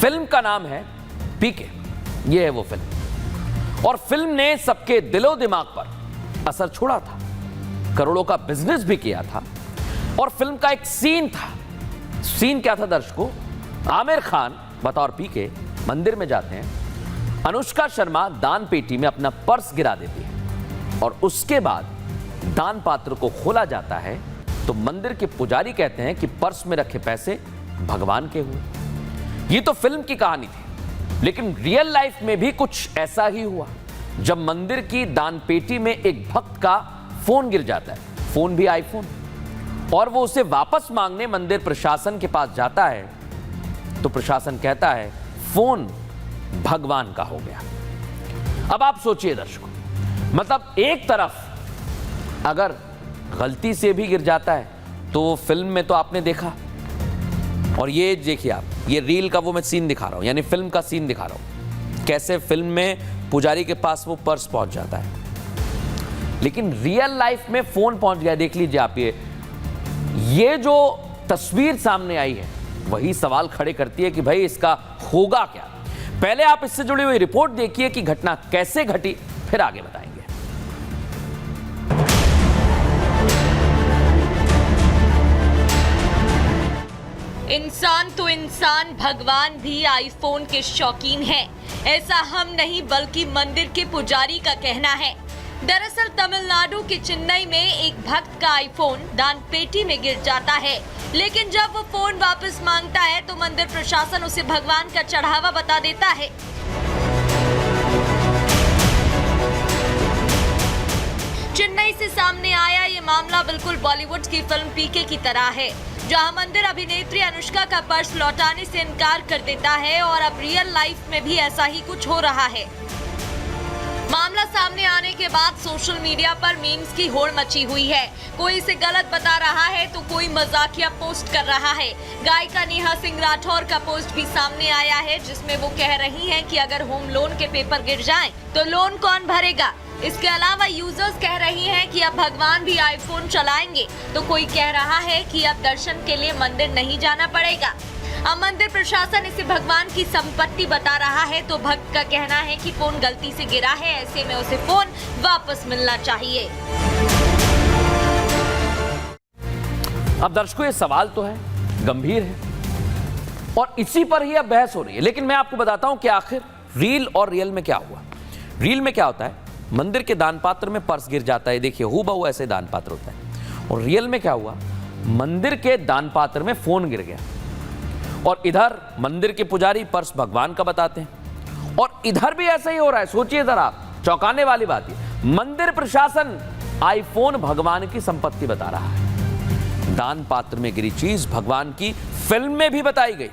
Film का नाम है पीके। ये है वो फिल्म, और फिल्म ने सबके दिलो दिमाग पर असर छोड़ा था, करोड़ों का बिजनेस भी किया था। और फिल्म का एक सीन था, सीन क्या था दर्शकों? आमिर खान बतौर पीके मंदिर में जाते हैं, अनुष्का शर्मा दान पेटी में अपना पर्स गिरा देती है और उसके बाद दान पात्र को खोला जाता है तो मंदिर के पुजारी कहते हैं कि पर्स में रखे पैसे भगवान के हुए। ये तो फिल्म की कहानी थी, लेकिन रियल लाइफ में भी कुछ ऐसा ही हुआ जब मंदिर की दान पेटी में एक भक्त का फोन गिर जाता है, फोन भी आईफोन, और वो उसे वापस मांगने मंदिर प्रशासन के पास जाता है तो प्रशासन कहता है फोन भगवान का हो गया। अब आप सोचिए दर्शकों, मतलब एक तरफ अगर गलती से भी गिर जाता है तो वो फिल्म में तो आपने देखा, और ये देखिए आप, ये रील का वो मैं सीन दिखा रहा हूं, यानी फिल्म का सीन दिखा रहा हूं, कैसे फिल्म में पुजारी के पास वो पर्स पहुंच जाता है, लेकिन रियल लाइफ में फोन पहुंच गया। देख लीजिए आप, ये जो तस्वीर सामने आई है वही सवाल खड़े करती है कि भाई इसका होगा क्या। पहले आप इससे जुड़ी हुई रिपोर्ट देखिए कि घटना कैसे घटी, फिर आगे बताएंगे। इंसान तो इंसान, भगवान भी आईफोन के शौकीन हैं। ऐसा हम नहीं बल्कि मंदिर के पुजारी का कहना है। दरअसल तमिलनाडु के चेन्नई में एक भक्त का आईफोन दान पेटी में गिर जाता है, लेकिन जब वो फोन वापस मांगता है तो मंदिर प्रशासन उसे भगवान का चढ़ावा बता देता है। चेन्नई से सामने आया ये मामला बिल्कुल बॉलीवुड की फिल्म पीके की तरह है, जहां मंदिर अभिनेत्री अनुष्का का पर्स लौटाने से इनकार कर देता है, और अब रियल लाइफ में भी ऐसा ही कुछ हो रहा है। मामला सामने आने के बाद सोशल मीडिया पर मीम्स की होड़ मची हुई है। कोई इसे गलत बता रहा है तो कोई मजाकिया पोस्ट कर रहा है। गायिका नेहा सिंह राठौर का पोस्ट भी सामने आया है, जिसमें वो कह रही हैं कि अगर होम लोन के पेपर गिर जाएं तो लोन कौन भरेगा। इसके अलावा यूजर्स कह रही हैं कि अब भगवान भी आईफोन चलाएंगे, तो कोई कह रहा है कि अब दर्शन के लिए मंदिर नहीं जाना पड़ेगा। अब मंदिर प्रशासन इसे भगवान की संपत्ति बता रहा है, तो भक्त का कहना है कि फोन गलती से गिरा है, ऐसे में उसे फोन वापस मिलना चाहिए। अब दर्शकों, ये सवाल तो है, गंभीर है, और इसी पर ही अब बहस हो रही है। लेकिन मैं आपको बताता हूं कि आखिर रील और रियल में क्या हुआ। रील में क्या होता है, मंदिर के दान पात्र में पर्स गिर जाता है, देखिए हूबहू ऐसे दान पात्र होता है। और रियल में क्या हुआ, मंदिर के दान पात्र में फोन गिर गया, और इधर मंदिर के पुजारी पर्स भगवान का बताते हैं, और इधर भी ऐसा ही हो रहा है। सोचिए जरा, चौंकाने वाली बात है, मंदिर प्रशासन आईफोन भगवान की संपत्ति बता रहा है। दान पात्र में गिरी चीज भगवान की फिल्म में भी बताई गई,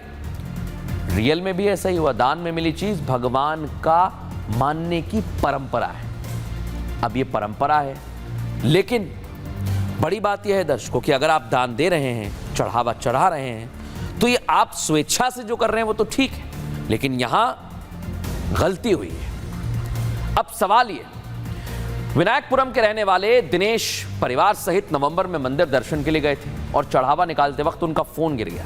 रियल में भी ऐसा ही हुआ। दान में मिली चीज भगवान का मानने की परंपरा है। अब ये परंपरा है, लेकिन बड़ी बात यह है दर्शकों कि अगर आप दान दे रहे हैं, चढ़ावा चढ़ा रहे हैं, तो ये आप स्वेच्छा से जो कर रहे हैं वो तो ठीक है, लेकिन यहां गलती हुई है। अब सवाल ये, विनायकपुरम के रहने वाले दिनेश परिवार सहित नवंबर में मंदिर दर्शन के लिए गए थे और चढ़ावा निकालते वक्त उनका फोन गिर गया।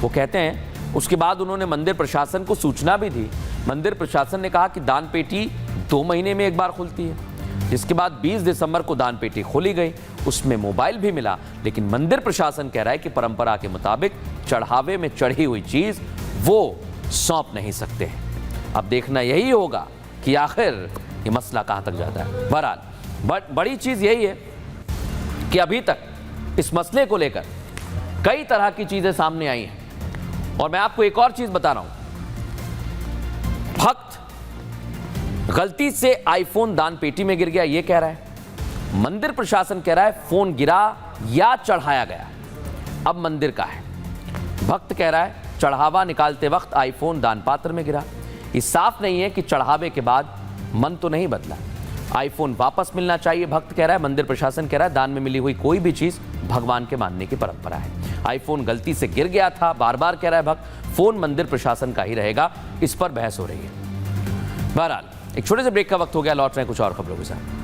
वो कहते हैं उसके बाद उन्होंने मंदिर प्रशासन को सूचना भी दी। मंदिर प्रशासन ने कहा कि दान पेटी 2 महीने में एक बार खुलती है, जिसके बाद 20 दिसंबर को दान पेटी खोली गई, उसमें मोबाइल भी मिला, लेकिन मंदिर प्रशासन कह रहा है कि परंपरा के मुताबिक चढ़ावे में चढ़ी हुई चीज वो सौंप नहीं सकते हैं। अब देखना यही होगा कि आखिर ये मसला कहां तक जाता है। बहरहाल बड़ी चीज यही है कि अभी तक इस मसले को लेकर कई तरह की चीजें सामने आई हैं, और मैं आपको एक और चीज बता रहा हूं। भक्त गलती से आईफोन दान पेटी में गिर गया ये कह रहा है, मंदिर प्रशासन कह रहा है फोन गिरा या चढ़ाया गया, अब मंदिर का है। भक्त कह रहा है चढ़ावा निकालते वक्त आईफोन दान पात्र में गिरा। ये साफ नहीं है कि चढ़ावे के बाद मन तो नहीं बदला, आईफोन वापस मिलना चाहिए भक्त कह रहा है। मंदिर प्रशासन कह रहा है दान में मिली हुई कोई भी चीज भगवान के मानने की परंपरा है। आईफोन गलती से गिर गया था, बार बार कह रहा है भक्त, फोन मंदिर प्रशासन का ही रहेगा। इस पर बहस हो रही है। बहरहाल एक छोटे से ब्रेक का वक्त हो गया, लौट रहे हैं कुछ और खबरों के साथ।